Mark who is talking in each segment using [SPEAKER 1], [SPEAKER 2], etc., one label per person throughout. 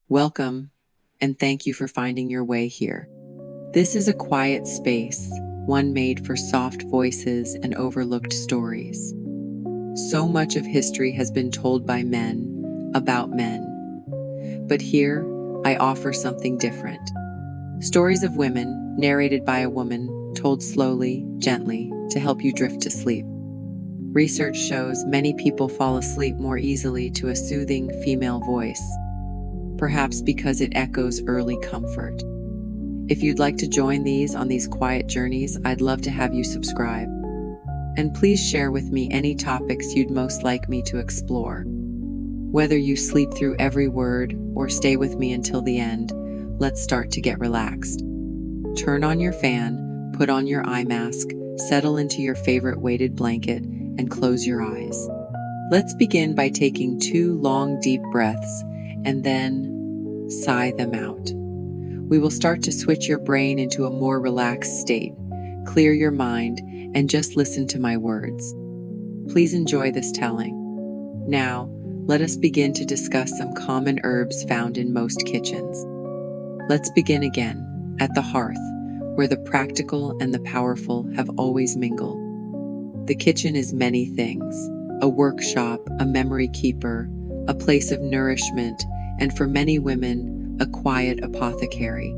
[SPEAKER 1] Welcome, and thank you for finding your way here. This is a quiet space, one made for soft voices and overlooked stories. So much of history has been told by men, about men. But here, I offer something different. Stories of women, narrated by a woman, told slowly, gently, to help you drift to sleep. Research shows many people fall asleep more easily to a soothing female voice, perhaps because it echoes early comfort. If you'd like to join on these quiet journeys, I'd love to have you subscribe. And please share with me any topics you'd most like me to explore. Whether you sleep through every word or stay with me until the end, let's start to get relaxed. Turn on your fan, put on your eye mask, settle into your favorite weighted blanket, and close your eyes. Let's begin by taking 2 long, deep breaths and then sigh them out. We will start to switch your brain into a more relaxed state, clear your mind, and just listen to my words. Please enjoy this telling. Now, let us begin to discuss some common herbs found in most kitchens. Let's begin again, at the hearth, where the practical and the powerful have always mingled. The kitchen is many things: a workshop, a memory keeper, a place of nourishment, and for many women, a quiet apothecary.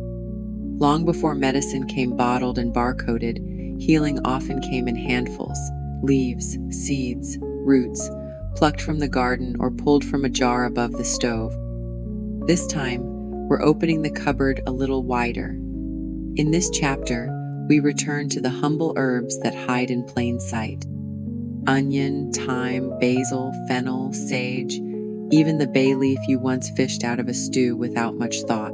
[SPEAKER 1] Long before medicine came bottled and barcoded, healing often came in handfuls: leaves, seeds, roots, plucked from the garden or pulled from a jar above the stove. This time, we're opening the cupboard a little wider. In this chapter, we return to the humble herbs that hide in plain sight. Onion, thyme, basil, fennel, sage, even the bay leaf you once fished out of a stew without much thought.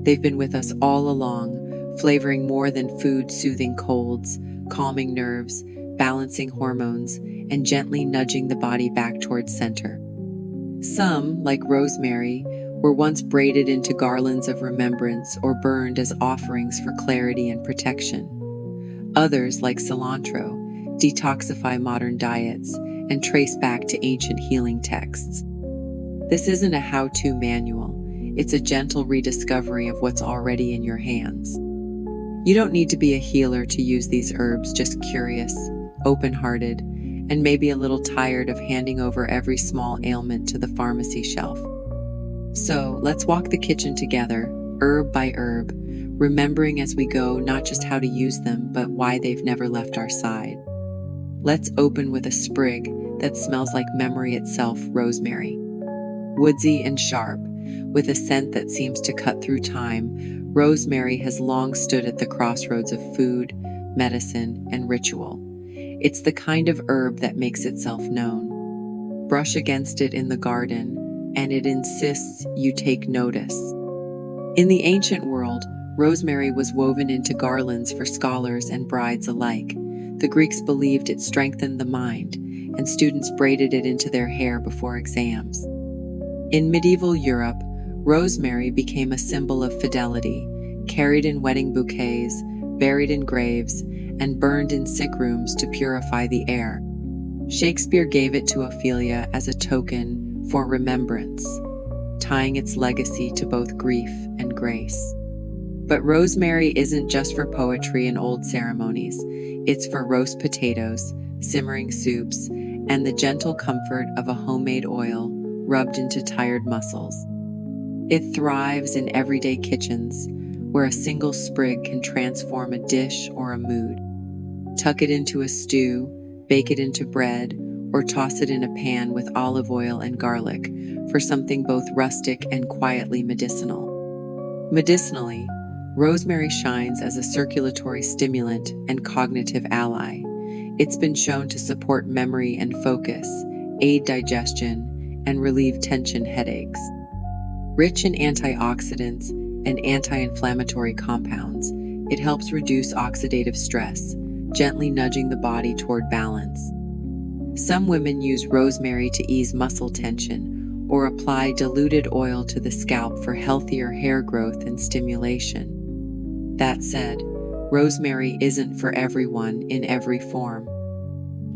[SPEAKER 1] They've been with us all along, flavoring more than food, soothing colds, calming nerves, balancing hormones, and gently nudging the body back towards center. Some, like rosemary, were once braided into garlands of remembrance or burned as offerings for clarity and protection. Others, like cilantro, detoxify modern diets and trace back to ancient healing texts. This isn't a how-to manual. It's a gentle rediscovery of what's already in your hands. You don't need to be a healer to use these herbs, just curious, open-hearted, and maybe a little tired of handing over every small ailment to the pharmacy shelf. So let's walk the kitchen together, herb by herb, remembering as we go not just how to use them, but why they've never left our side. Let's open with a sprig that smells like memory itself: rosemary. Woodsy and sharp, with a scent that seems to cut through time, rosemary has long stood at the crossroads of food, medicine, and ritual. It's the kind of herb that makes itself known. Brush against it in the garden, and it insists you take notice. In the ancient world, rosemary was woven into garlands for scholars and brides alike. The Greeks believed it strengthened the mind, and students braided it into their hair before exams. In medieval Europe, rosemary became a symbol of fidelity, carried in wedding bouquets, buried in graves, and burned in sick rooms to purify the air. Shakespeare gave it to Ophelia as a token for remembrance, tying its legacy to both grief and grace. But rosemary isn't just for poetry and old ceremonies. It's for roast potatoes, simmering soups, and the gentle comfort of a homemade oil rubbed into tired muscles. It thrives in everyday kitchens, where a single sprig can transform a dish or a mood. Tuck it into a stew, bake it into bread, or toss it in a pan with olive oil and garlic for something both rustic and quietly medicinal. Medicinally, rosemary shines as a circulatory stimulant and cognitive ally. It's been shown to support memory and focus, aid digestion, and relieve tension headaches. Rich in antioxidants and anti-inflammatory compounds, it helps reduce oxidative stress, gently nudging the body toward balance. Some women use rosemary to ease muscle tension or apply diluted oil to the scalp for healthier hair growth and stimulation. That said, rosemary isn't for everyone in every form.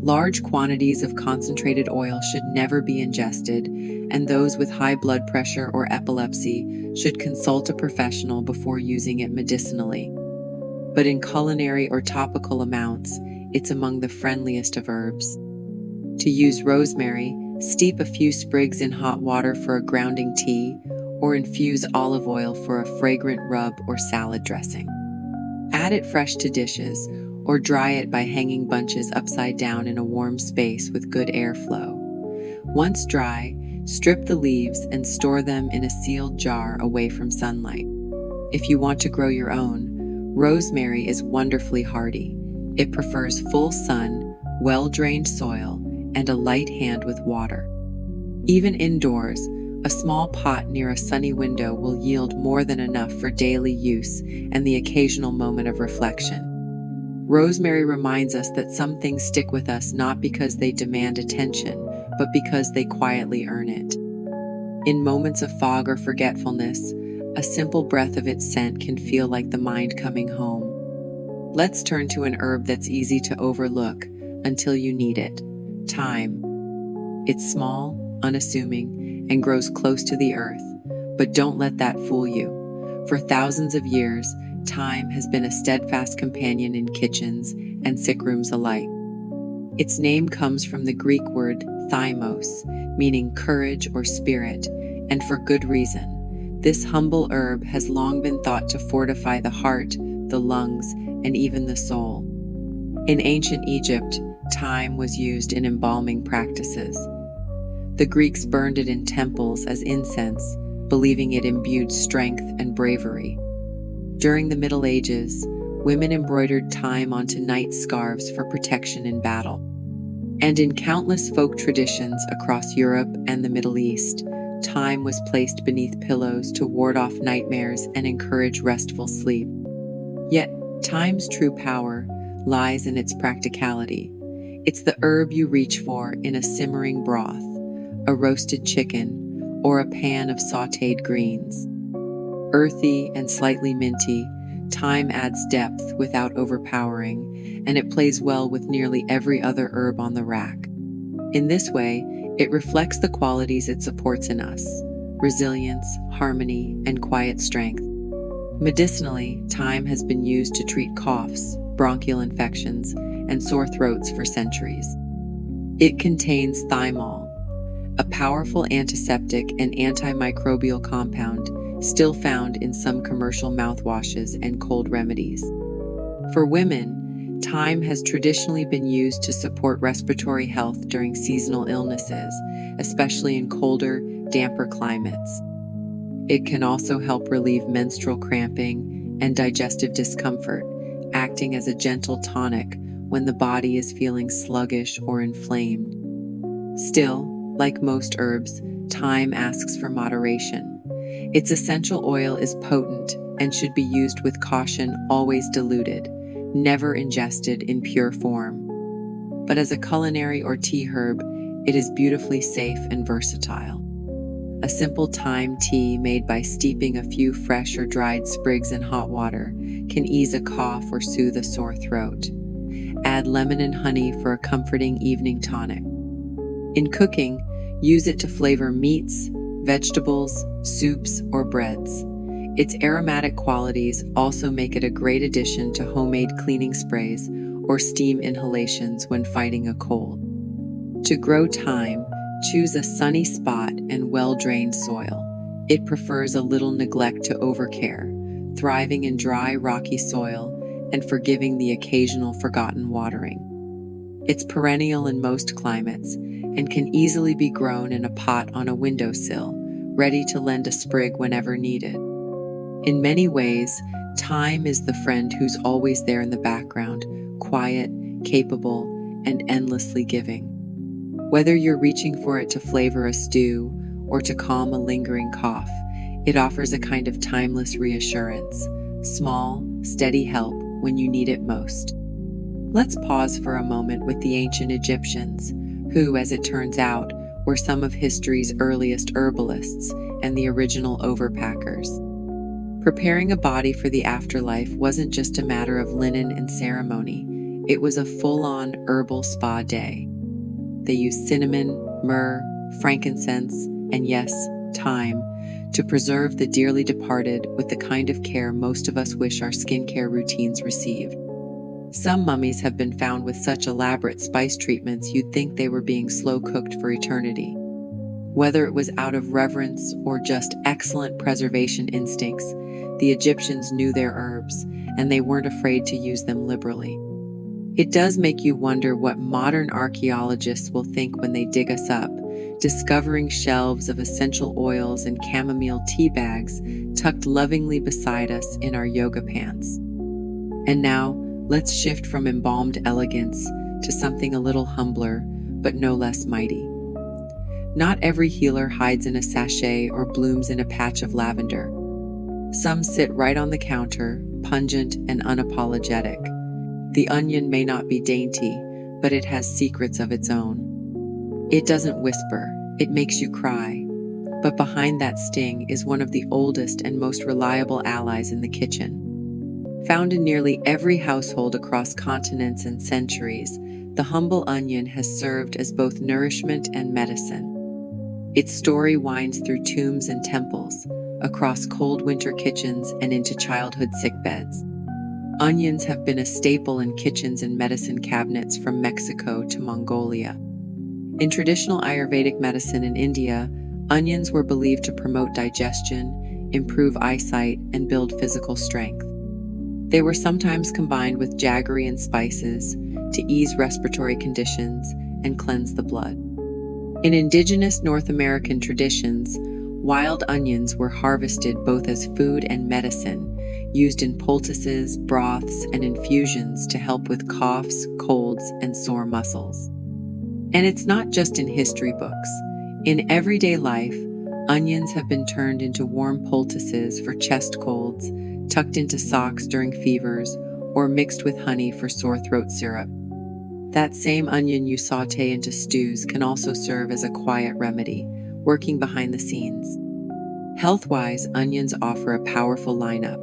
[SPEAKER 1] Large quantities of concentrated oil should never be ingested, and those with high blood pressure or epilepsy should consult a professional before using it medicinally. But in culinary or topical amounts, it's among the friendliest of herbs. To use rosemary, steep a few sprigs in hot water for a grounding tea, or infuse olive oil for a fragrant rub or salad dressing. Add it fresh to dishes, or dry it by hanging bunches upside down in a warm space with good airflow. Once dry, strip the leaves and store them in a sealed jar away from sunlight. If you want to grow your own, rosemary is wonderfully hardy. It prefers full sun, well-drained soil, and a light hand with water. Even indoors, a small pot near a sunny window will yield more than enough for daily use and the occasional moment of reflection. Rosemary reminds us that some things stick with us not because they demand attention, but because they quietly earn it. In moments of fog or forgetfulness, a simple breath of its scent can feel like the mind coming home. Let's turn to an herb that's easy to overlook until you need it: thyme. It's small, unassuming, and grows close to the earth, but don't let that fool you. For thousands of years, thyme has been a steadfast companion in kitchens and sick rooms alike. Its name comes from the Greek word thymos, meaning courage or spirit, and for good reason. This humble herb has long been thought to fortify the heart, the lungs, and even the soul. In ancient Egypt, thyme was used in embalming practices. The Greeks burned it in temples as incense, believing it imbued strength and bravery. During the Middle Ages, women embroidered thyme onto night scarves for protection in battle. And in countless folk traditions across Europe and the Middle East, thyme was placed beneath pillows to ward off nightmares and encourage restful sleep. Yet, thyme's true power lies in its practicality. It's the herb you reach for in a simmering broth, a roasted chicken, or a pan of sautéed greens. Earthy and slightly minty, thyme adds depth without overpowering, and it plays well with nearly every other herb on the rack. In this way, it reflects the qualities it supports in us: resilience, harmony, and quiet strength. Medicinally, thyme has been used to treat coughs, bronchial infections, and sore throats for centuries. It contains thymol, a powerful antiseptic and antimicrobial compound still found in some commercial mouthwashes and cold remedies. For women, thyme has traditionally been used to support respiratory health during seasonal illnesses, especially in colder, damper climates. It can also help relieve menstrual cramping and digestive discomfort, acting as a gentle tonic when the body is feeling sluggish or inflamed. Still, like most herbs, thyme asks for moderation. Its essential oil is potent and should be used with caution, always diluted, never ingested in pure form. But as a culinary or tea herb, it is beautifully safe and versatile. A simple thyme tea made by steeping a few fresh or dried sprigs in hot water can ease a cough or soothe a sore throat. Add lemon and honey for a comforting evening tonic. In cooking, use it to flavor meats, vegetables, soups, or breads. Its aromatic qualities also make it a great addition to homemade cleaning sprays or steam inhalations when fighting a cold. To grow thyme, choose a sunny spot and well-drained soil. It prefers a little neglect to overcare, thriving in dry, rocky soil and forgiving the occasional forgotten watering. It's perennial in most climates and can easily be grown in a pot on a windowsill, ready to lend a sprig whenever needed. In many ways, thyme is the friend who's always there in the background, quiet, capable, and endlessly giving. Whether you're reaching for it to flavor a stew or to calm a lingering cough, it offers a kind of timeless reassurance, small, steady help when you need it most. Let's pause for a moment with the ancient Egyptians, who, as it turns out, were some of history's earliest herbalists and the original overpackers. Preparing a body for the afterlife wasn't just a matter of linen and ceremony, It was a full-on herbal spa day. They used cinnamon, myrrh, frankincense, and yes, thyme to preserve the dearly departed with the kind of care most of us wish our skincare routines received. Some mummies have been found with such elaborate spice treatments you'd think they were being slow-cooked for eternity. Whether it was out of reverence or just excellent preservation instincts, the Egyptians knew their herbs, and they weren't afraid to use them liberally. It does make you wonder what modern archaeologists will think when they dig us up, discovering shelves of essential oils and chamomile tea bags tucked lovingly beside us in our yoga pants. And now, let's shift from embalmed elegance to something a little humbler, but no less mighty. Not every healer hides in a sachet or blooms in a patch of lavender. Some sit right on the counter, pungent and unapologetic. The onion may not be dainty, but it has secrets of its own. It doesn't whisper, it makes you cry. But behind that sting is one of the oldest and most reliable allies in the kitchen. Found in nearly every household across continents and centuries, the humble onion has served as both nourishment and medicine. Its story winds through tombs and temples, across cold winter kitchens and into childhood sickbeds. Onions have been a staple in kitchens and medicine cabinets from Mexico to Mongolia. In traditional Ayurvedic medicine in India, onions were believed to promote digestion, improve eyesight, and build physical strength. They were sometimes combined with jaggery and spices to ease respiratory conditions and cleanse the blood. In indigenous North American traditions, wild onions were harvested both as food and medicine, used in poultices, broths, and infusions to help with coughs, colds, and sore muscles. And it's not just in history books. In everyday life, onions have been turned into warm poultices for chest colds, tucked into socks during fevers, or mixed with honey for sore throat syrup. That same onion you saute into stews can also serve as a quiet remedy, working behind the scenes. Health-wise, onions offer a powerful lineup.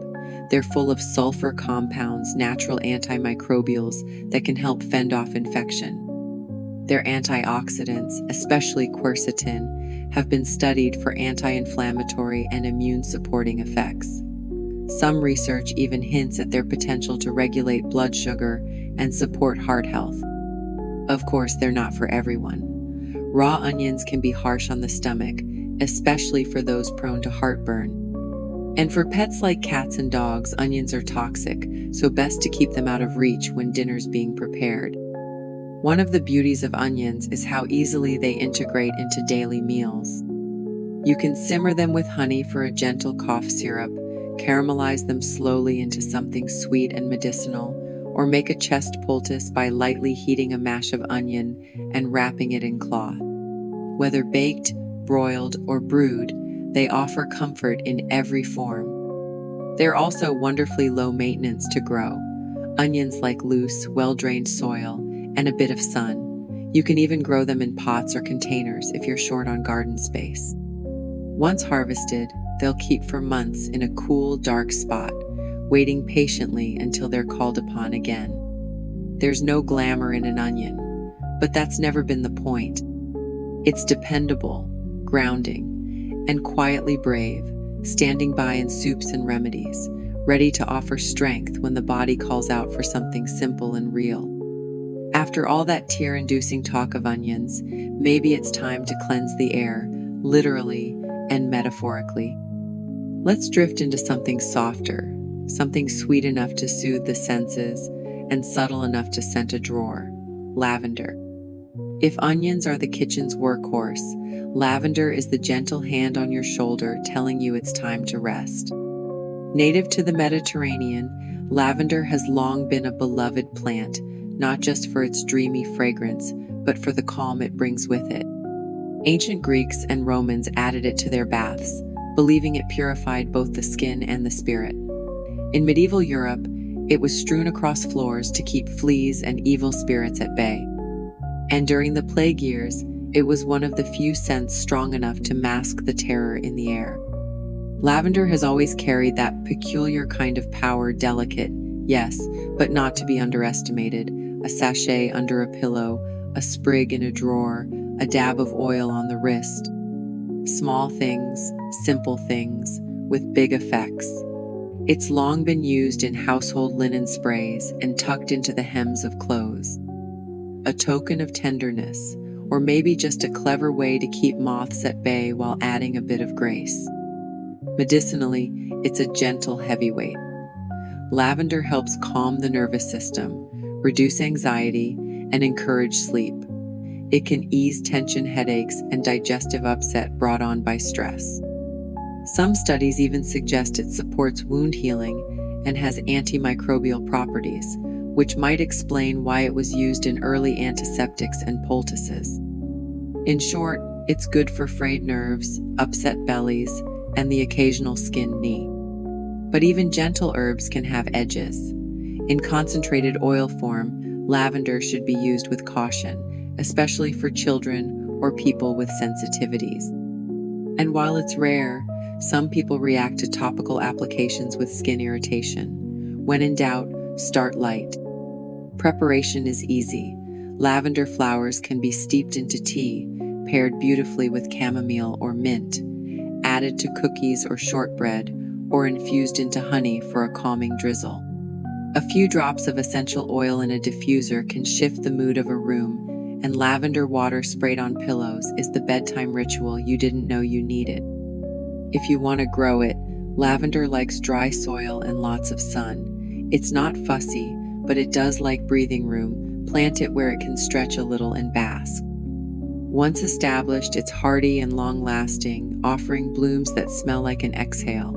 [SPEAKER 1] They're full of sulfur compounds, natural antimicrobials that can help fend off infection. Their antioxidants, especially quercetin, have been studied for anti-inflammatory and immune-supporting effects. Some research even hints at their potential to regulate blood sugar and support heart health. Of course, they're not for everyone. Raw onions can be harsh on the stomach, especially for those prone to heartburn. And for pets like cats and dogs, onions are toxic, so best to keep them out of reach when dinner's being prepared. One of the beauties of onions is how easily they integrate into daily meals. You can simmer them with honey for a gentle cough syrup, caramelize them slowly into something sweet and medicinal, or make a chest poultice by lightly heating a mash of onion and wrapping it in cloth. Whether baked, broiled, or brewed, they offer comfort in every form. They're also wonderfully low maintenance to grow. Onions like loose, well-drained soil and a bit of sun. You can even grow them in pots or containers if you're short on garden space. Once harvested, they'll keep for months in a cool, dark spot, waiting patiently until they're called upon again. There's no glamour in an onion, but that's never been the point. It's dependable, grounding, and quietly brave, standing by in soups and remedies, ready to offer strength when the body calls out for something simple and real. After all that tear-inducing talk of onions, maybe it's time to cleanse the air, literally and metaphorically. Let's drift into something softer, something sweet enough to soothe the senses and subtle enough to scent a drawer: lavender. If onions are the kitchen's workhorse, lavender is the gentle hand on your shoulder telling you it's time to rest. Native to the Mediterranean, lavender has long been a beloved plant, not just for its dreamy fragrance, but for the calm it brings with it. Ancient Greeks and Romans added it to their baths, believing it purified both the skin and the spirit. In medieval Europe, it was strewn across floors to keep fleas and evil spirits at bay. And during the plague years, it was one of the few scents strong enough to mask the terror in the air. Lavender has always carried that peculiar kind of power, delicate, yes, but not to be underestimated, a sachet under a pillow, a sprig in a drawer, a dab of oil on the wrist. Small things, simple things, with big effects. It's long been used in household linen sprays and tucked into the hems of clothes. A token of tenderness, or maybe just a clever way to keep moths at bay while adding a bit of grace. Medicinally, it's a gentle heavyweight. Lavender helps calm the nervous system, reduce anxiety, and encourage sleep. It can ease tension, headaches, and digestive upset brought on by stress. Some studies even suggest it supports wound healing and has antimicrobial properties, which might explain why it was used in early antiseptics and poultices. In short, it's good for frayed nerves, upset bellies, and the occasional skinned knee. But even gentle herbs can have edges. In concentrated oil form, lavender should be used with caution, especially for children or people with sensitivities. And while it's rare, some people react to topical applications with skin irritation. When in doubt, start light. Preparation is easy. Lavender flowers can be steeped into tea, paired beautifully with chamomile or mint, added to cookies or shortbread, or infused into honey for a calming drizzle. A few drops of essential oil in a diffuser can shift the mood of a room, and lavender water sprayed on pillows is the bedtime ritual you didn't know you needed. If you want to grow it, lavender likes dry soil and lots of sun. It's not fussy, but it does like breathing room. Plant it where it can stretch a little and bask. Once established, it's hardy and long-lasting, offering blooms that smell like an exhale.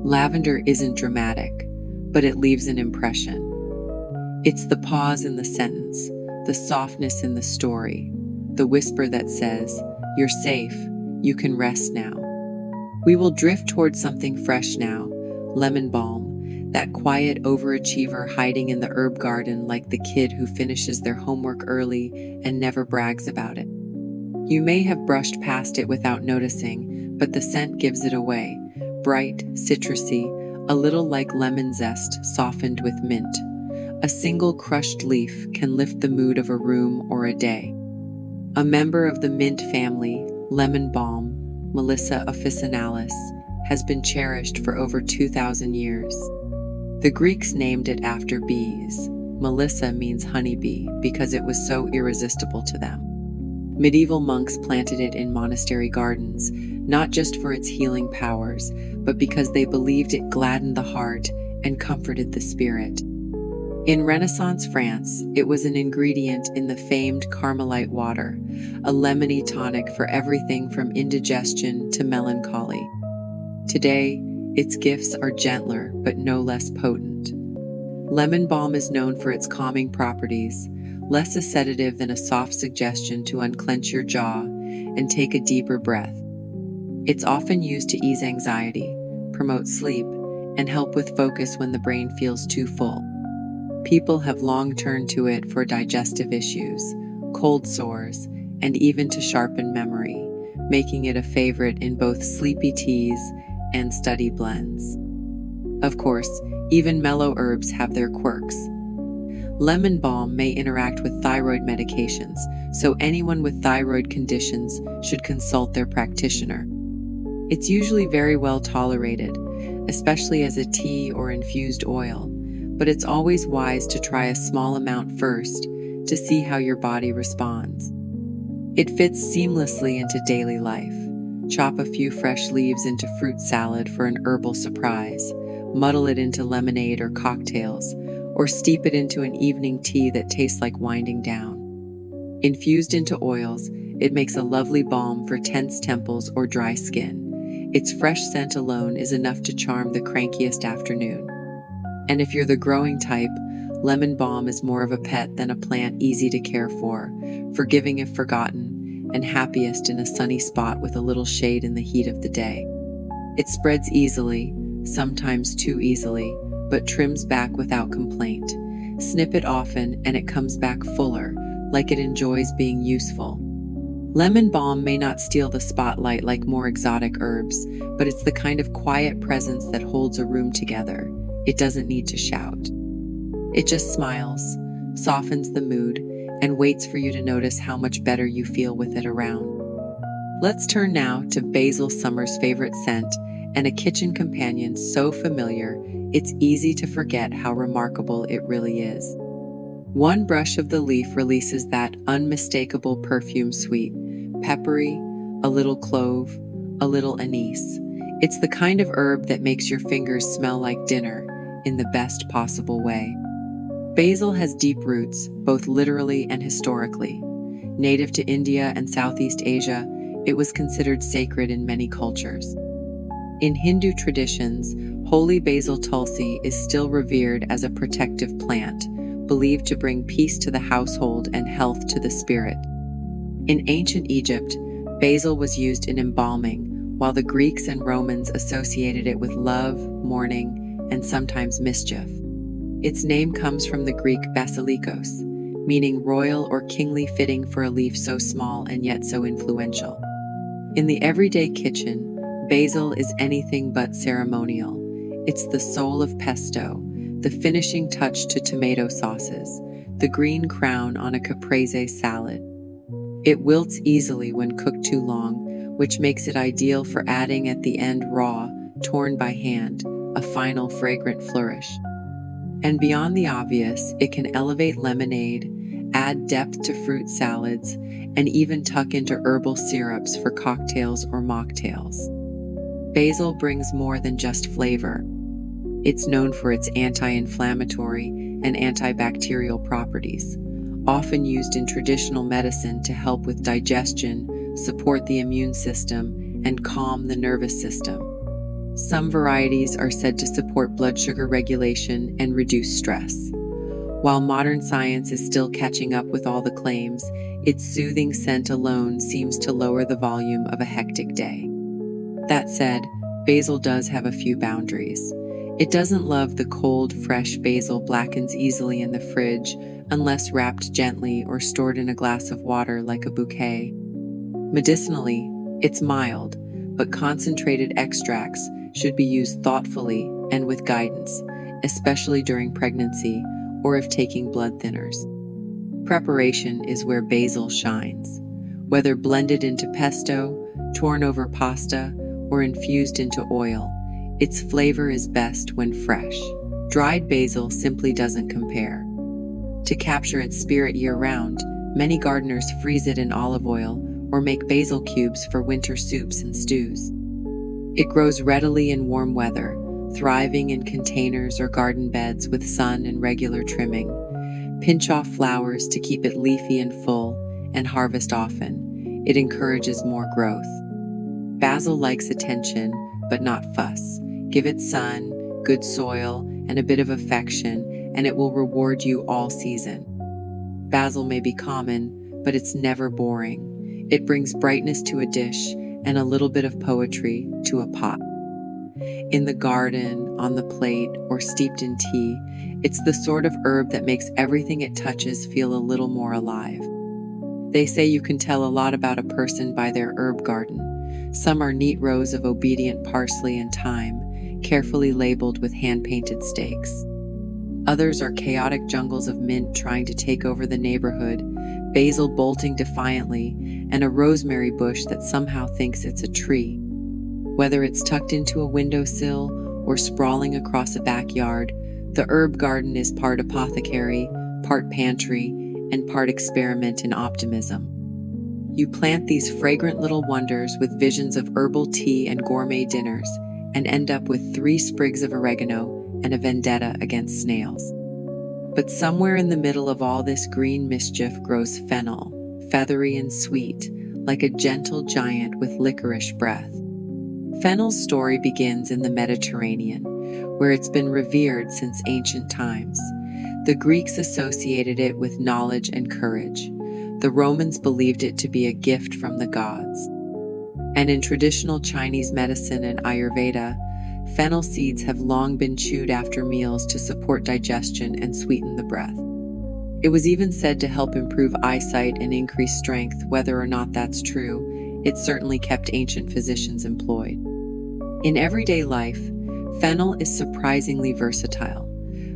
[SPEAKER 1] Lavender isn't dramatic, but it leaves an impression. It's the pause in the sentence, the softness in the story, the whisper that says, "You're safe, you can rest now." We will drift towards something fresh now, lemon balm, that quiet overachiever hiding in the herb garden like the kid who finishes their homework early and never brags about it. You may have brushed past it without noticing, but the scent gives it away. Bright, citrusy, a little like lemon zest softened with mint. A single crushed leaf can lift the mood of a room or a day. A member of the mint family, lemon balm, Melissa officinalis, has been cherished for over 2,000 years. The Greeks named it after bees. Melissa means honeybee because it was so irresistible to them. Medieval monks planted it in monastery gardens, not just for its healing powers, but because they believed it gladdened the heart and comforted the spirit. In Renaissance France, it was an ingredient in the famed Carmelite water, a lemony tonic for everything from indigestion to melancholy. Today, its gifts are gentler but no less potent. Lemon balm is known for its calming properties, less a sedative than a soft suggestion to unclench your jaw and take a deeper breath. It's often used to ease anxiety, promote sleep, and help with focus when the brain feels too full. People have long turned to it for digestive issues, cold sores, and even to sharpen memory, making it a favorite in both sleepy teas and study blends. Of course, even mellow herbs have their quirks. Lemon balm may interact with thyroid medications, so anyone with thyroid conditions should consult their practitioner. It's usually very well tolerated, especially as a tea or infused oil, but it's always wise to try a small amount first to see how your body responds. It fits seamlessly into daily life. Chop a few fresh leaves into fruit salad for an herbal surprise, muddle it into lemonade or cocktails, or steep it into an evening tea that tastes like winding down. Infused into oils, it makes a lovely balm for tense temples or dry skin. Its fresh scent alone is enough to charm the crankiest afternoon. And if you're the growing type, lemon balm is more of a pet than a plant easy to care for, forgiving if forgotten, and happiest in a sunny spot with a little shade in the heat of the day. It spreads easily, sometimes too easily, but trims back without complaint. Snip it often and it comes back fuller, like it enjoys being useful. Lemon balm may not steal the spotlight like more exotic herbs, but it's the kind of quiet presence that holds a room together. It doesn't need to shout. It just smiles, softens the mood, and waits for you to notice how much better you feel with it around. Let's turn now to basil, summer's favorite scent, and a kitchen companion so familiar, it's easy to forget how remarkable it really is. One brush of the leaf releases that unmistakable perfume, sweet, peppery, a little clove, a little anise. It's the kind of herb that makes your fingers smell like dinner in the best possible way. Basil has deep roots, both literally and historically. Native to India and Southeast Asia, it was considered sacred in many cultures. In Hindu traditions, holy basil tulsi is still revered as a protective plant, believed to bring peace to the household and health to the spirit. In ancient Egypt, basil was used in embalming, while the Greeks and Romans associated it with love, mourning, and sometimes mischief. Its name comes from the Greek basilikos, meaning royal or kingly, fitting for a leaf so small and yet so influential. In the everyday kitchen, basil is anything but ceremonial. It's the soul of pesto, the finishing touch to tomato sauces, the green crown on a caprese salad. It wilts easily when cooked too long, which makes it ideal for adding at the end raw, torn by hand, a final fragrant flourish. And beyond the obvious, it can elevate lemonade, add depth to fruit salads, and even tuck into herbal syrups for cocktails or mocktails. Basil brings more than just flavor. It's known for its anti-inflammatory and antibacterial properties, often used in traditional medicine to help with digestion, support the immune system, and calm the nervous system. Some varieties are said to support blood sugar regulation and reduce stress. While modern science is still catching up with all the claims, its soothing scent alone seems to lower the volume of a hectic day. That said, basil does have a few boundaries. It doesn't love the cold, fresh basil blackens easily in the fridge unless wrapped gently or stored in a glass of water like a bouquet. Medicinally, it's mild, but concentrated extracts should be used thoughtfully and with guidance, especially during pregnancy or if taking blood thinners. Preparation is where basil shines. Whether blended into pesto, torn over pasta, or infused into oil, its flavor is best when fresh. Dried basil simply doesn't compare. To capture its spirit year-round, many gardeners freeze it in olive oil or make basil cubes for winter soups and stews. It grows readily in warm weather, thriving in containers or garden beds with sun and regular trimming. Pinch off flowers to keep it leafy and full, and harvest often. It encourages more growth. Basil likes attention, but not fuss. Give it sun, good soil, and a bit of affection, and it will reward you all season. Basil may be common, but it's never boring. It brings brightness to a dish and a little bit of poetry to a pot. In the garden, on the plate, or steeped in tea, it's the sort of herb that makes everything it touches feel a little more alive. They say you can tell a lot about a person by their herb garden. Some are neat rows of obedient parsley and thyme, carefully labeled with hand-painted stakes. Others are chaotic jungles of mint trying to take over the neighborhood, basil bolting defiantly, and a rosemary bush that somehow thinks it's a tree. Whether it's tucked into a windowsill or sprawling across a backyard, the herb garden is part apothecary, part pantry, and part experiment in optimism. You plant these fragrant little wonders with visions of herbal tea and gourmet dinners, and end up with 3 sprigs of oregano and a vendetta against snails. But somewhere in the middle of all this green mischief grows fennel, feathery and sweet, like a gentle giant with licorice breath. Fennel's story begins in the Mediterranean, where it's been revered since ancient times. The Greeks associated it with knowledge and courage. The Romans believed it to be a gift from the gods. And in traditional Chinese medicine and Ayurveda, fennel seeds have long been chewed after meals to support digestion and sweeten the breath. It was even said to help improve eyesight and increase strength. Whether or not that's true, it certainly kept ancient physicians employed. In everyday life, fennel is surprisingly versatile.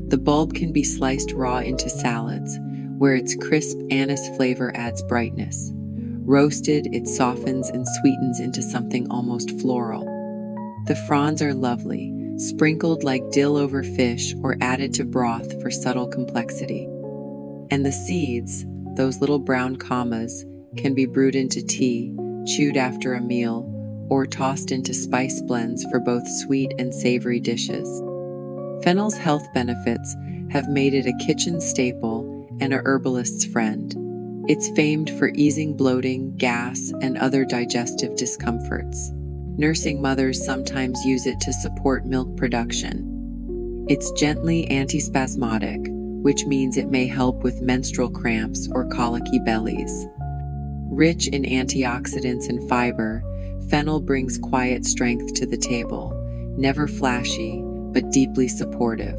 [SPEAKER 1] The bulb can be sliced raw into salads, where its crisp anise flavor adds brightness. Roasted, it softens and sweetens into something almost floral. The fronds are lovely, sprinkled like dill over fish or added to broth for subtle complexity. And the seeds, those little brown commas, can be brewed into tea, chewed after a meal, or tossed into spice blends for both sweet and savory dishes. Fennel's health benefits have made it a kitchen staple and a herbalist's friend. It's famed for easing bloating, gas, and other digestive discomforts. Nursing mothers sometimes use it to support milk production. It's gently antispasmodic, which means it may help with menstrual cramps or colicky bellies. Rich in antioxidants and fiber, fennel brings quiet strength to the table, never flashy, but deeply supportive.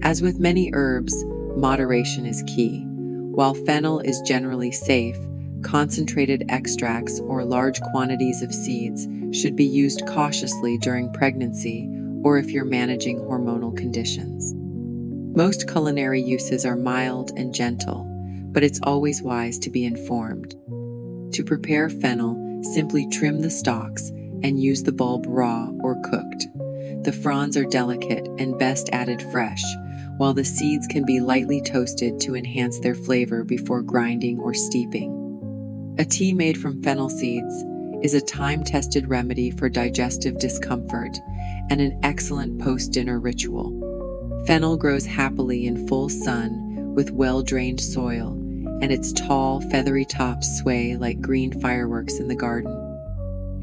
[SPEAKER 1] As with many herbs, moderation is key. While fennel is generally safe, concentrated extracts or large quantities of seeds should be used cautiously during pregnancy or if you're managing hormonal conditions. Most culinary uses are mild and gentle, but it's always wise to be informed. To prepare fennel, simply trim the stalks and use the bulb raw or cooked. The fronds are delicate and best added fresh, while the seeds can be lightly toasted to enhance their flavor before grinding or steeping. A tea made from fennel seeds is a time-tested remedy for digestive discomfort and an excellent post-dinner ritual. Fennel grows happily in full sun with well-drained soil, and its tall, feathery tops sway like green fireworks in the garden.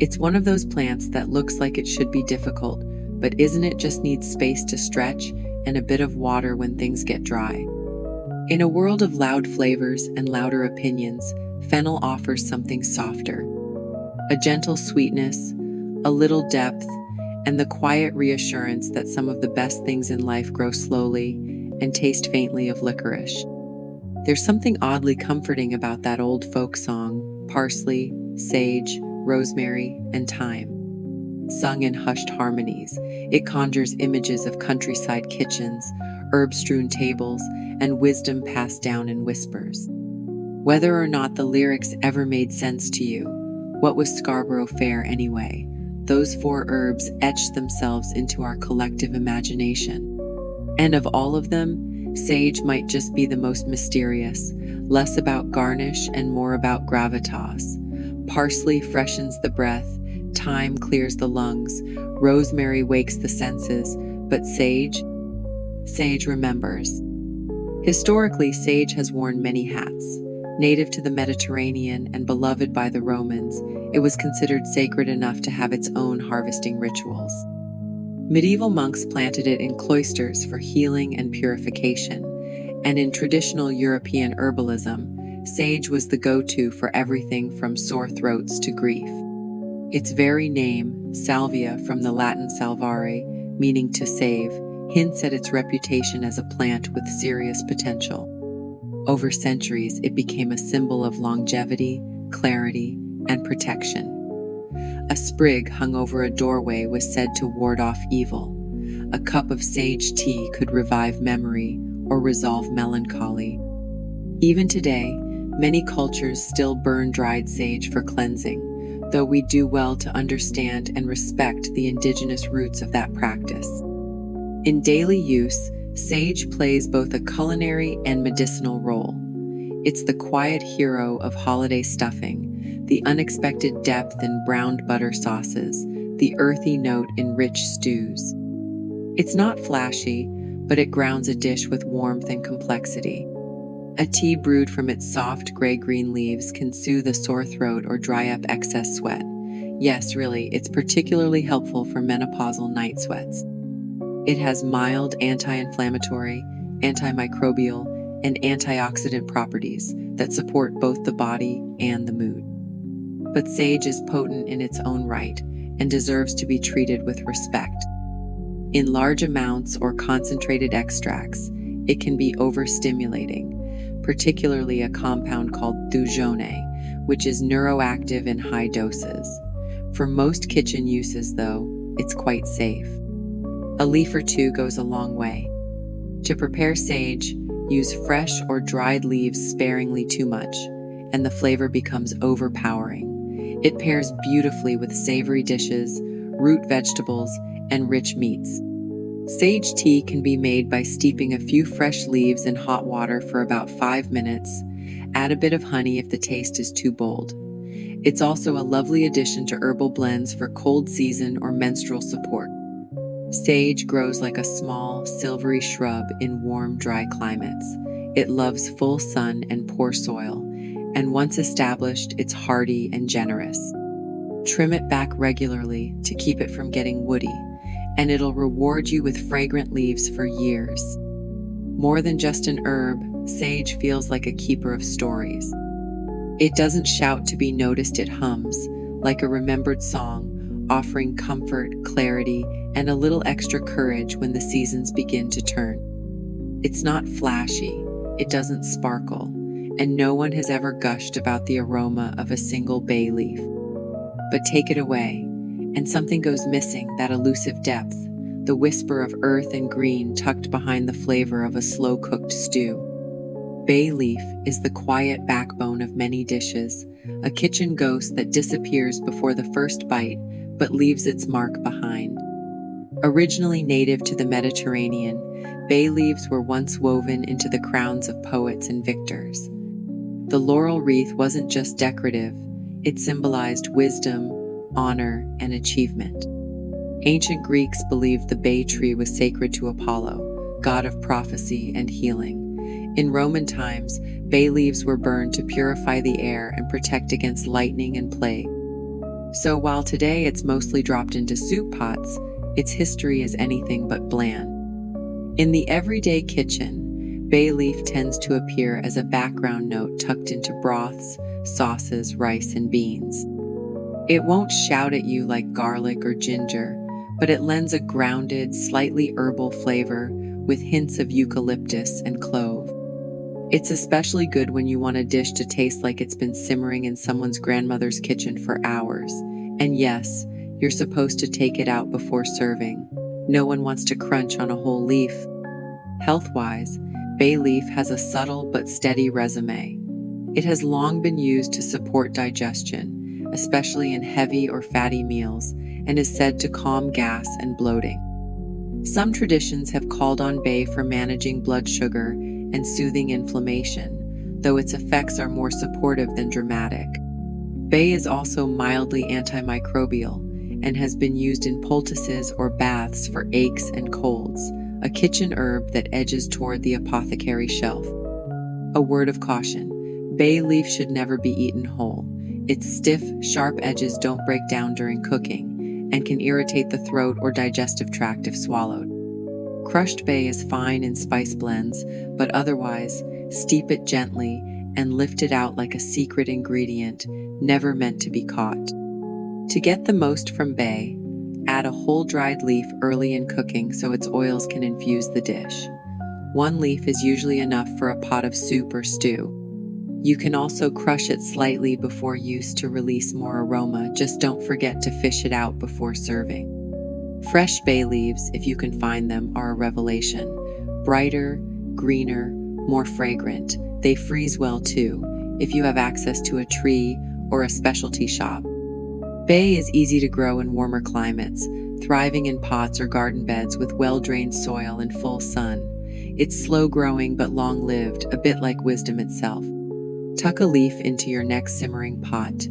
[SPEAKER 1] It's one of those plants that looks like it should be difficult, but isn't it just needs space to stretch and a bit of water when things get dry? In a world of loud flavors and louder opinions, fennel offers something softer. A gentle sweetness, a little depth, and the quiet reassurance that some of the best things in life grow slowly and taste faintly of licorice. There's something oddly comforting about that old folk song, parsley, sage, rosemary, and thyme. Sung in hushed harmonies, it conjures images of countryside kitchens, herb-strewn tables, and wisdom passed down in whispers. Whether or not the lyrics ever made sense to you, what was Scarborough Fair anyway? Those four herbs etched themselves into our collective imagination. And of all of them, sage might just be the most mysterious, less about garnish and more about gravitas. Parsley freshens the breath, thyme clears the lungs, rosemary wakes the senses, but sage remembers. Historically, sage has worn many hats. Native to the Mediterranean and beloved by the Romans, it was considered sacred enough to have its own harvesting rituals. Medieval monks planted it in cloisters for healing and purification, and in traditional European herbalism, sage was the go-to for everything from sore throats to grief. Its very name, salvia from the Latin salvare, meaning to save, hints at its reputation as a plant with serious potential. Over centuries, it became a symbol of longevity, clarity, and protection. A sprig hung over a doorway was said to ward off evil. A cup of sage tea could revive memory or resolve melancholy. Even today, many cultures still burn dried sage for cleansing, though we do well to understand and respect the indigenous roots of that practice. In daily use, sage plays both a culinary and medicinal role. It's the quiet hero of holiday stuffing, the unexpected depth in browned butter sauces, the earthy note in rich stews. It's not flashy, but it grounds a dish with warmth and complexity. A tea brewed from its soft gray-green leaves can soothe a sore throat or dry up excess sweat. Yes, really, it's particularly helpful for menopausal night sweats. It has mild anti-inflammatory, antimicrobial, and antioxidant properties that support both the body and the mood. But sage is potent in its own right and deserves to be treated with respect. In large amounts or concentrated extracts, it can be overstimulating, particularly a compound called thujone, which is neuroactive in high doses. For most kitchen uses, though, it's quite safe. A leaf or two goes a long way. To prepare sage, Use fresh or dried leaves sparingly too much, and the flavor becomes overpowering. It pairs beautifully with savory dishes, root vegetables, and rich meats. Sage tea can be made by steeping a few fresh leaves in hot water for about 5 minutes. Add a bit of honey if the taste is too bold. It's also a lovely addition to herbal blends for cold season or menstrual support. Sage grows like a small, silvery shrub in warm, dry climates. It loves full sun and poor soil, and once established, it's hardy and generous. Trim it back regularly to keep it from getting woody, and it'll reward you with fragrant leaves for years. More than just an herb, sage feels like a keeper of stories. It doesn't shout to be noticed, it hums, like a remembered song, offering comfort, clarity, and a little extra courage when the seasons begin to turn. It's not flashy, it doesn't sparkle, and no one has ever gushed about the aroma of a single bay leaf. But take it away, and something goes missing, that elusive depth, the whisper of earth and green tucked behind the flavor of a slow-cooked stew. Bay leaf is the quiet backbone of many dishes, a kitchen ghost that disappears before the first bite but leaves its mark behind. Originally native to the Mediterranean, bay leaves were once woven into the crowns of poets and victors. The laurel wreath wasn't just decorative, it symbolized wisdom, honor, and achievement. Ancient Greeks believed the bay tree was sacred to Apollo, god of prophecy and healing. In Roman times, bay leaves were burned to purify the air and protect against lightning and plague. So while today it's mostly dropped into soup pots, its history is anything but bland. In the everyday kitchen, bay leaf tends to appear as a background note tucked into broths, sauces, rice, and beans. It won't shout at you like garlic or ginger, but it lends a grounded, slightly herbal flavor with hints of eucalyptus and clove. It's especially good when you want a dish to taste like it's been simmering in someone's grandmother's kitchen for hours. And yes, you're supposed to take it out before serving. No one wants to crunch on a whole leaf. Health-wise, bay leaf has a subtle but steady resume. It has long been used to support digestion, especially in heavy or fatty meals, and is said to calm gas and bloating. Some traditions have called on bay for managing blood sugar and soothing inflammation, though its effects are more supportive than dramatic. Bay is also mildly antimicrobial and has been used in poultices or baths for aches and colds, a kitchen herb that edges toward the apothecary shelf. A word of caution: bay leaf should never be eaten whole. Its stiff, sharp edges don't break down during cooking and can irritate the throat or digestive tract if swallowed. Crushed bay is fine in spice blends, but otherwise, steep it gently and lift it out like a secret ingredient, never meant to be caught. To get the most from bay, add a whole dried leaf early in cooking so its oils can infuse the dish. 1 leaf is usually enough for a pot of soup or stew. You can also crush it slightly before use to release more aroma, just don't forget to fish it out before serving. Fresh bay leaves, if you can find them, are a revelation. Brighter, greener, more fragrant. They freeze well too, if you have access to a tree or a specialty shop. Bay is easy to grow in warmer climates, thriving in pots or garden beds with well-drained soil and full sun. It's slow-growing but long-lived, a bit like wisdom itself. Tuck a leaf into your next simmering pot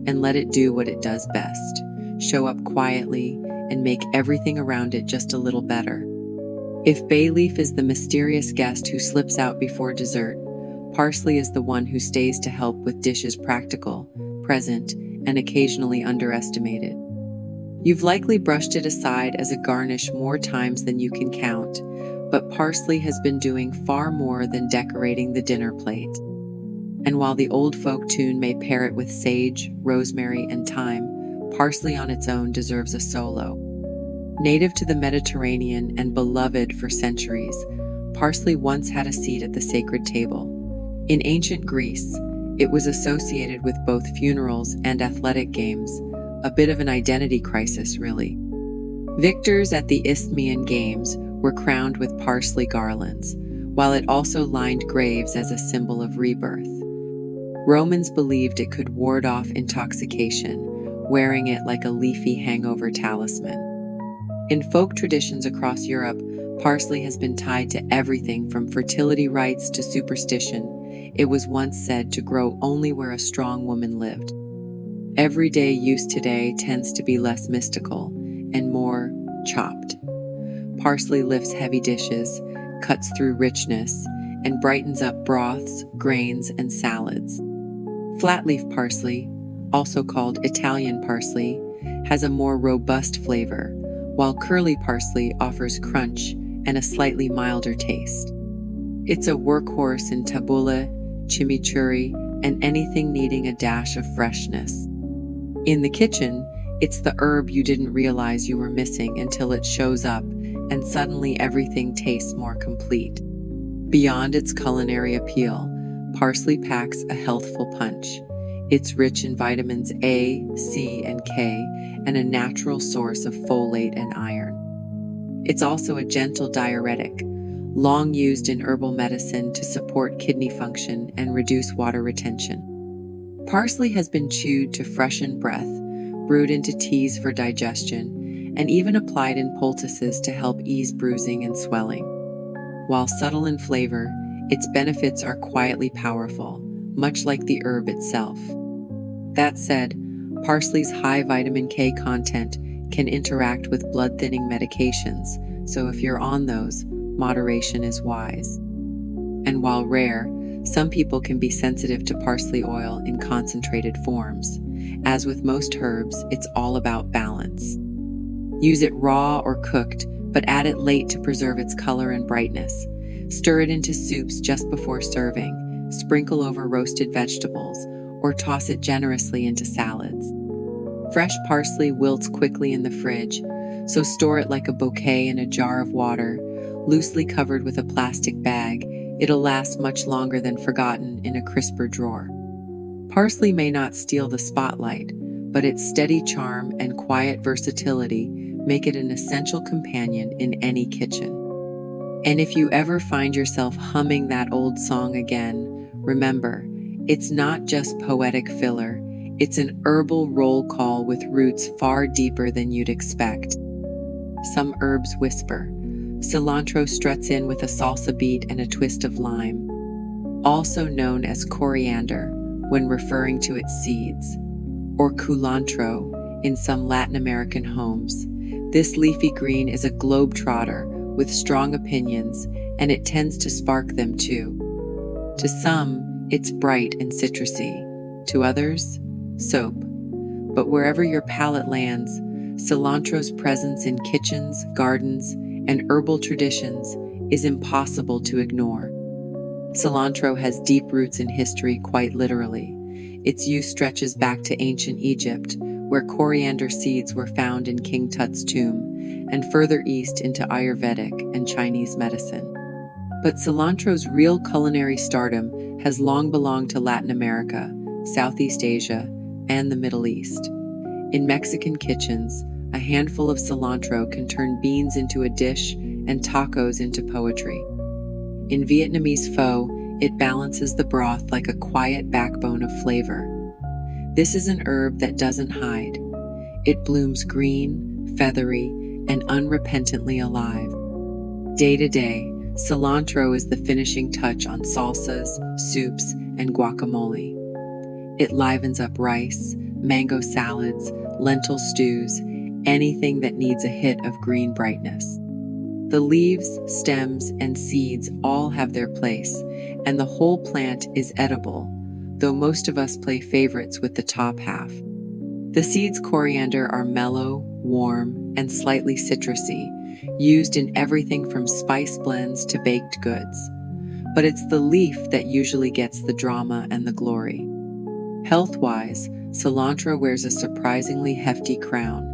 [SPEAKER 1] and let it do what it does best. Show up quietly and make everything around it just a little better. If bay leaf is the mysterious guest who slips out before dessert, parsley is the one who stays to help with dishes practical, present, and occasionally underestimated. You've likely brushed it aside as a garnish more times than you can count, but parsley has been doing far more than decorating the dinner plate. And while the old folk tune may pair it with sage, rosemary, and thyme, parsley on its own deserves a solo. Native to the Mediterranean and beloved for centuries, parsley once had a seat at the sacred table. In ancient Greece, it was associated with both funerals and athletic games, a bit of an identity crisis, really. Victors at the Isthmian Games were crowned with parsley garlands, while it also lined graves as a symbol of rebirth. Romans believed it could ward off intoxication, wearing it like a leafy hangover talisman. In folk traditions across Europe, parsley has been tied to everything from fertility rites to superstition. It was once said to grow only where a strong woman lived. Everyday use today tends to be less mystical and more chopped. Parsley lifts heavy dishes, cuts through richness, and brightens up broths, grains, and salads. Flat-leaf parsley, also called Italian parsley, has a more robust flavor, while curly parsley offers crunch and a slightly milder taste. It's a workhorse in tabbouleh, chimichurri, and anything needing a dash of freshness. In the kitchen, it's the herb you didn't realize you were missing until it shows up, and suddenly everything tastes more complete. Beyond its culinary appeal, parsley packs a healthful punch. It's rich in vitamins A, C, and K, and a natural source of folate and iron. It's also a gentle diuretic, long used in herbal medicine to support kidney function and reduce water retention. Parsley has been chewed to freshen breath, brewed into teas for digestion, and even applied in poultices to help ease bruising and swelling. While subtle in flavor, its benefits are quietly powerful, much like the herb itself. That said, parsley's high vitamin K content can interact with blood-thinning medications, so if you're on those, moderation is wise. And while rare, some people can be sensitive to parsley oil in concentrated forms. As with most herbs, it's all about balance. Use it raw or cooked, but add it late to preserve its color and brightness. Stir it into soups just before serving, sprinkle over roasted vegetables, or toss it generously into salads. Fresh parsley wilts quickly in the fridge, so store it like a bouquet in a jar of water, loosely covered with a plastic bag. It'll last much longer than forgotten in a crisper drawer. Parsley may not steal the spotlight, but its steady charm and quiet versatility make it an essential companion in any kitchen. And if you ever find yourself humming that old song again, remember, it's not just poetic filler, it's an herbal roll call with roots far deeper than you'd expect. Some herbs whisper. Cilantro struts in with a salsa beat and a twist of lime. Also known as coriander when referring to its seeds, or culantro in some Latin American homes. This leafy green is a globetrotter with strong opinions, and it tends to spark them too. To some, it's bright and citrusy. To others, soap. But wherever your palate lands, cilantro's presence in kitchens, gardens, and herbal traditions is impossible to ignore. Cilantro has deep roots in history, quite literally. Its use stretches back to ancient Egypt, where coriander seeds were found in King Tut's tomb, and further east into Ayurvedic and Chinese medicine. But cilantro's real culinary stardom has long belonged to Latin America, Southeast Asia, and the Middle East. In Mexican kitchens, a handful of cilantro can turn beans into a dish and tacos into poetry. In Vietnamese pho, it balances the broth like a quiet backbone of flavor. This is an herb that doesn't hide. It blooms green, feathery, and unrepentantly alive. Day to day, cilantro is the finishing touch on salsas, soups, and guacamole. It livens up rice, mango salads, lentil stews, anything that needs a hit of green brightness. The leaves, stems, and seeds all have their place, and the whole plant is edible, though most of us play favorites with the top half. The seeds coriander are mellow, warm, and slightly citrusy, used in everything from spice blends to baked goods. But it's the leaf that usually gets the drama and the glory. Health-wise, cilantro wears a surprisingly hefty crown.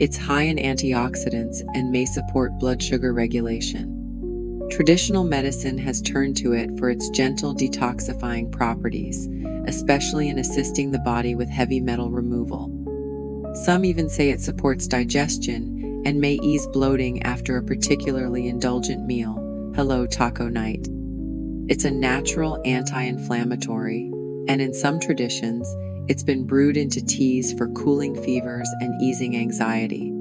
[SPEAKER 1] It's high in antioxidants and may support blood sugar regulation. Traditional medicine has turned to it for its gentle detoxifying properties, especially in assisting the body with heavy metal removal. Some even say it supports digestion and may ease bloating after a particularly indulgent meal. Hello, taco night. It's a natural anti-inflammatory, and in some traditions, it's been brewed into teas for cooling fevers and easing anxiety.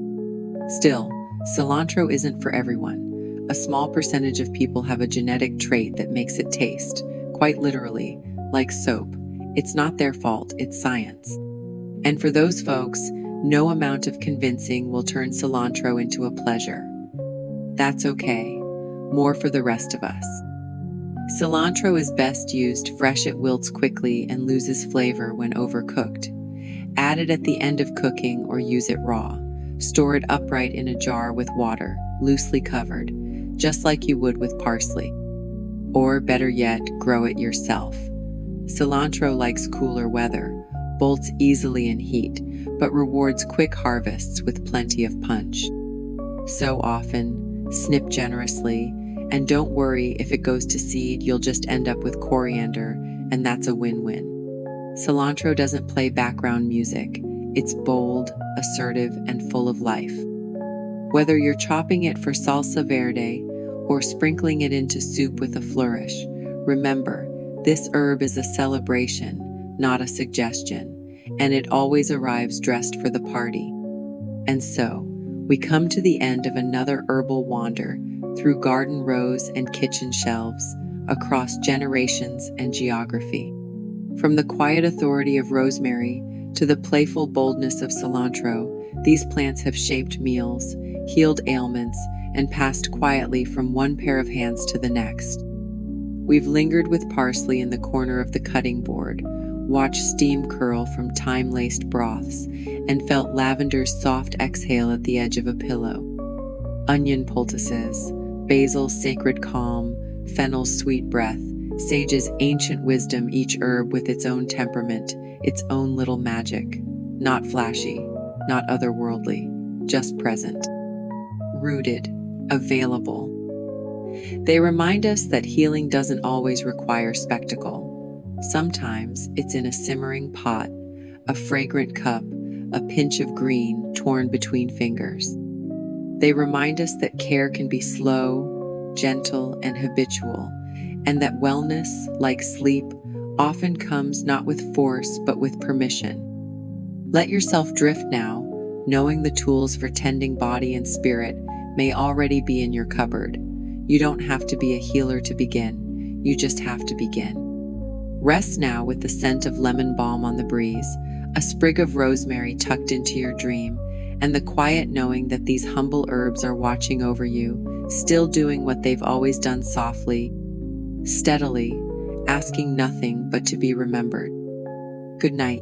[SPEAKER 1] Still, cilantro isn't for everyone. A small percentage of people have a genetic trait that makes it taste, quite literally, like soap. It's not their fault, it's science. And for those folks, no amount of convincing will turn cilantro into a pleasure. That's okay. More for the rest of us. Cilantro is best used fresh. It wilts quickly and loses flavor when overcooked. Add it at the end of cooking or use it raw. Store it upright in a jar with water, loosely covered, just like you would with parsley. Or better yet, grow it yourself. Cilantro likes cooler weather, bolts easily in heat, but rewards quick harvests with plenty of punch. So often, snip generously, and don't worry if it goes to seed, you'll just end up with coriander, and that's a win-win. Cilantro doesn't play background music. It's bold, assertive, and full of life. Whether you're chopping it for salsa verde or sprinkling it into soup with a flourish, remember, this herb is a celebration, not a suggestion, and it always arrives dressed for the party. And so, we come to the end of another herbal wander through garden rows and kitchen shelves, across generations and geography. From the quiet authority of rosemary to the playful boldness of cilantro, these plants have shaped meals, healed ailments, and passed quietly from one pair of hands to the next. We've lingered with parsley in the corner of the cutting board, watched steam curl from thyme-laced broths, and felt lavender's soft exhale at the edge of a pillow. Onion poultices, basil's sacred calm, fennel's sweet breath, sage's ancient wisdom, each herb with its own temperament, its own little magic. Not flashy, not otherworldly, just present. Rooted, available. They remind us that healing doesn't always require spectacle. Sometimes it's in a simmering pot, a fragrant cup, a pinch of green torn between fingers. They remind us that care can be slow, gentle, and habitual, and that wellness, like sleep, often comes not with force but with permission. Let yourself drift now, knowing the tools for tending body and spirit may already be in your cupboard. You don't have to be a healer to begin. You just have to begin. Rest now with the scent of lemon balm on the breeze, a sprig of rosemary tucked into your dream, and the quiet knowing that these humble herbs are watching over you, still doing what they've always done, softly, steadily, asking nothing but to be remembered. Good night.